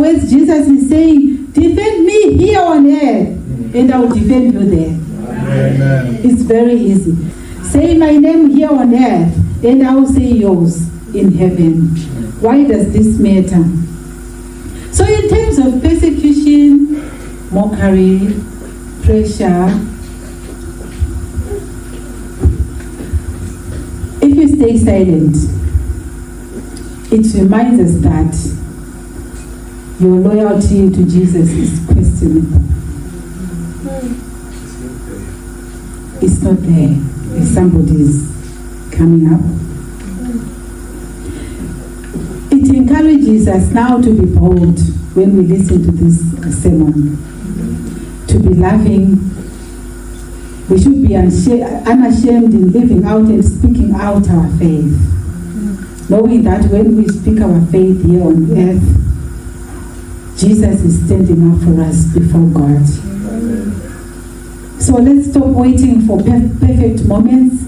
words, Jesus is saying, defend me here on earth, and I will defend you there. Amen. It's very easy. Say my name here on earth, and I will say yours in heaven. Why does this matter? So in terms of persecution, mockery, pressure, if you stay silent, it reminds us that your loyalty to Jesus is questionable. It's not there if somebody's coming up. It encourages us now to be bold when we listen to this sermon, to be loving. We should be unashamed in living out and speaking out our faith, knowing that when we speak our faith here on earth, Jesus is standing up for us before God. So let's stop waiting for perfect moments.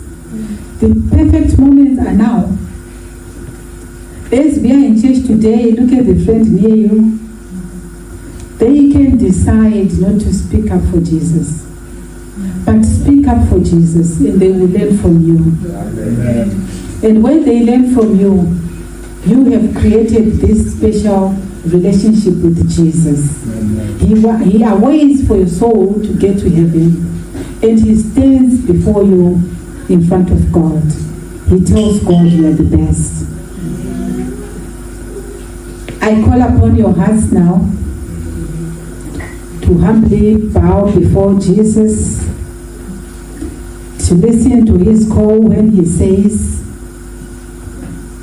The perfect moments are now. As we are in church today, look at the friend near you. They can decide not to speak up for Jesus. But speak up for Jesus and they will learn from you. Amen. And when they learn from you, you have created this special relationship with Jesus. Amen. He awaits for your soul to get to heaven, and he stands before you in front of God. He tells God you are the best. I call upon your hearts now to humbly bow before Jesus, to listen to his call when he says,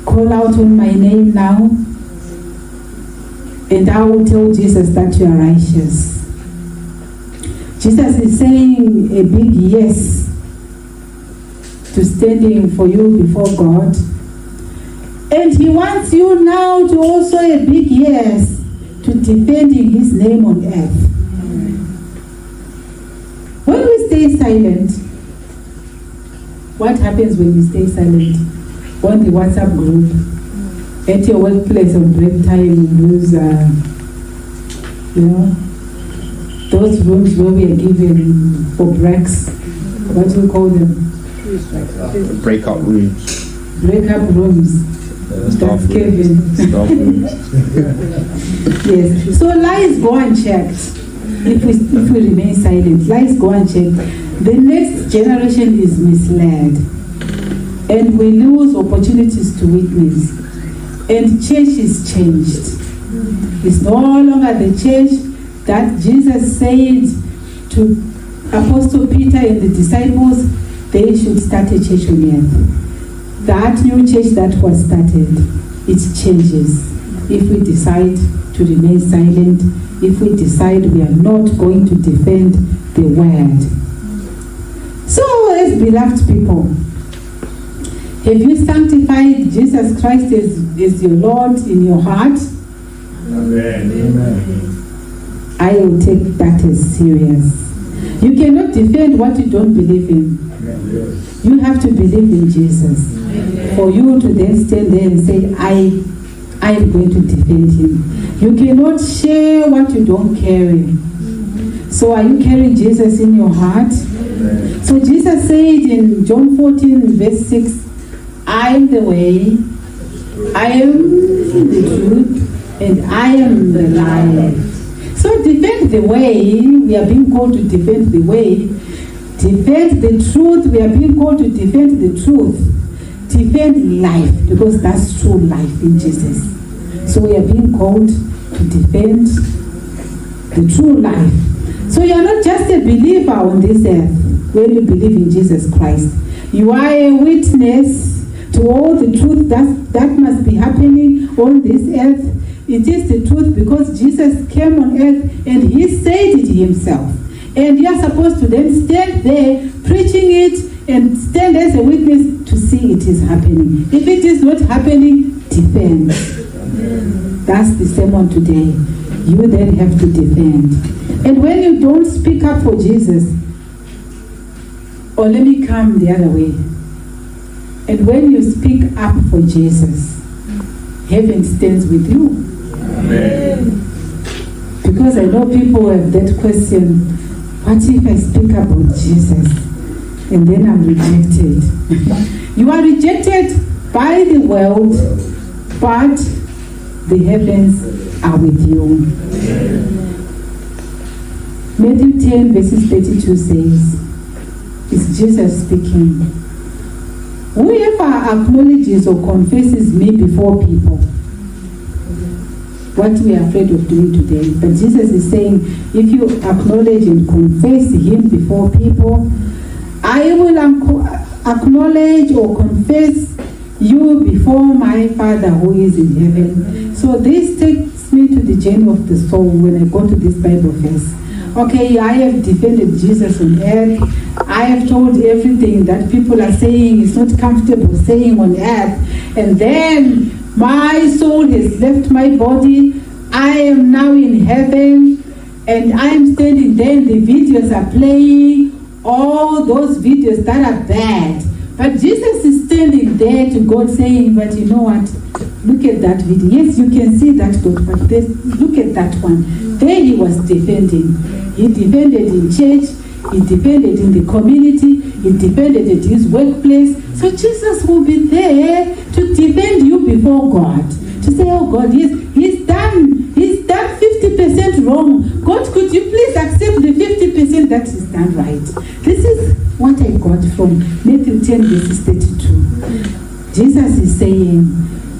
call out on my name now, and I will tell Jesus that you are righteous. Jesus is saying a big yes to standing for you before God. And he wants you now to also a big yes to defending his name on earth. When we stay silent, what happens when we stay silent? On the WhatsApp group, at your workplace on break time, you lose, those rooms where we are given for breaks. What do you call them? Breakout rooms. Breakup rooms. That's Kevin. Yes. So lies go unchecked. If we remain silent, lies go unchecked. The next generation is misled, and we lose opportunities to witness. And church is changed. It's no longer the church that Jesus said to Apostle Peter and the disciples, they should start a church on earth. That new church that was started, it changes. If we decide to remain silent, if we decide we are not going to defend the word. So, as beloved people, have you sanctified Jesus Christ as your Lord in your heart? Amen. Amen. I will take that as serious. You cannot defend what you don't believe in. You have to believe in Jesus. For you to then stand there and say, I am going to defend him. You cannot share what you don't carry. So are you carrying Jesus in your heart? So Jesus said in John 14 verse 6, I am the way, I am the truth, and I am the life. So defend the way. We are being called to defend the way. Defend the truth. We are being called to defend the truth. Defend life, because that's true life in Jesus. So we are being called to defend the true life. So you are not just a believer on this earth when you believe in Jesus Christ. You are a witness to all the truth that must be happening on this earth. It is the truth because Jesus came on earth and he said it himself. And you are supposed to then stand there preaching it and stand as a witness to see it is happening. If it is not happening, defend. That's the sermon today. You then have to defend. And when you don't speak up for Jesus, or let me come the other way. And when you speak up for Jesus, heaven stands with you. Amen. Because I know people have that question, what if I speak about Jesus and then I'm rejected? You are rejected by the world, but the heavens are with you. Matthew 10 verses 32 says, it's Jesus speaking. Whoever acknowledges or confesses me before people, what we are afraid of doing today. But Jesus is saying, if you acknowledge and confess him before people, I will acknowledge or confess you before my Father who is in heaven. So this takes me to the journey of the soul when I go to this Bible verse. Okay, I have defended Jesus on earth. I have told everything that people are saying is not comfortable saying on earth. And then my soul has left my body. I am now in heaven. And I am standing there and the videos are playing. All those videos that are bad. But Jesus is standing there to God saying, but you know what? Look at that video. Yes, you can see that, God, but look at that one. There he was defending. He defended in church. He defended in the community. He defended at his workplace. So Jesus will be there to defend you before God. To say, oh God, yes, he's done 50% wrong. God, could you please accept the 50% that is done right? This is what I got from Matthew 10 verses 32. Jesus is saying,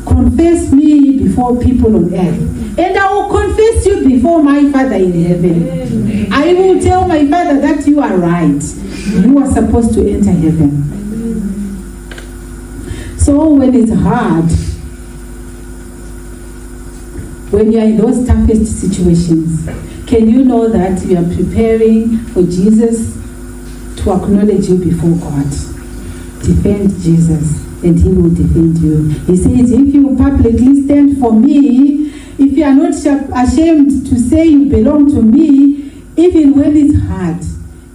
confess me before people on earth, and I will confess you before my Father in heaven. I will tell my Father that you are right. You are supposed to enter heaven. So when it's hard, when you are in those toughest situations, can you know that you are preparing for Jesus to acknowledge you before God? Defend Jesus and he will defend you. He says, if you publicly stand for me, if you are not ashamed to say you belong to me, even when it's hard,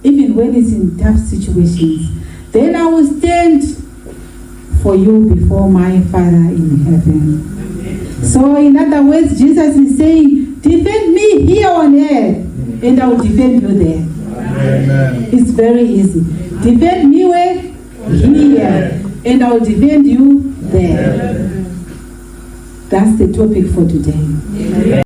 even when it's in tough situations, then I will stand for you before my Father in heaven. So in other words, Jesus is saying, defend me here on earth, and I will defend you there. Amen. It's very easy. Defend me where? Here. And I will defend you there. That's the topic for today.